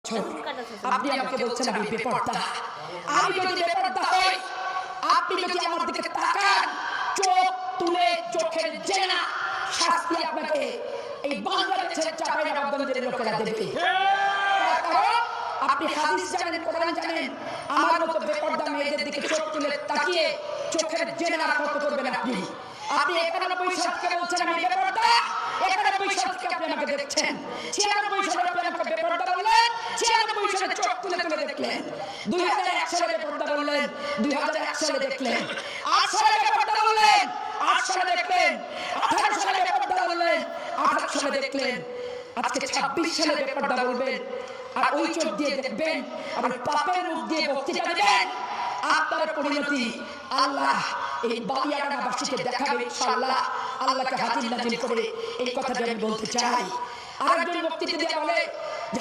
আপনি আমাকে বলছেন আমি বেপরদা। আমি যদি বেপরদা হই, আপনি যদি আমার দিকে তাকান, চোখ তুলে চোখের জেনা শাস্তি আপনাকে এই বাংলাদেশের চাঁপাইনবাবগঞ্জের লোকেরা দেবে। কারণ আপনি হাদিস জানেন, কোরআন জানেন, আমার মতো বেপরদা মেয়েদের দিকে চোখ তুলে তাকিয়ে চোখের জেনা কত করবেন আপনি? আপনি 91 সাল থেকে বলছেন আমি বেপরদা, 91 সাল থেকে আপনি আমাকে দেখছেন, 96 সালে আপনি আমাকে বেপরদা বললেন, 96 সালে চোখ তুলে তুলে দেখলেন, 2001 সালে বেপরদা বললেন, 2001 সালে দেখলেন, 8 সালে বেপরদা বললেন, 8 সালে দেখলেন, 18 সালে বেপরদা বললেন, 18 সালে দেখলেন, আজকে 26 সালে বেপরদা বলবেন, আর ওই চোখ দিয়ে দেখবেন, আবার পাপের মুখ দিয়ে বক্তৃতা দেবেন। আপনার পরিণতি আল্লাহ এই বালিয়াডাঙ্গাবাসীকে দেখাবে ইনশাআল্লাহ। আল্লাহকে হাজির নাজির করে এই কথাটা আমি বলতে চাই। আরেকজন বক্তৃতা দিয়ে বলে যে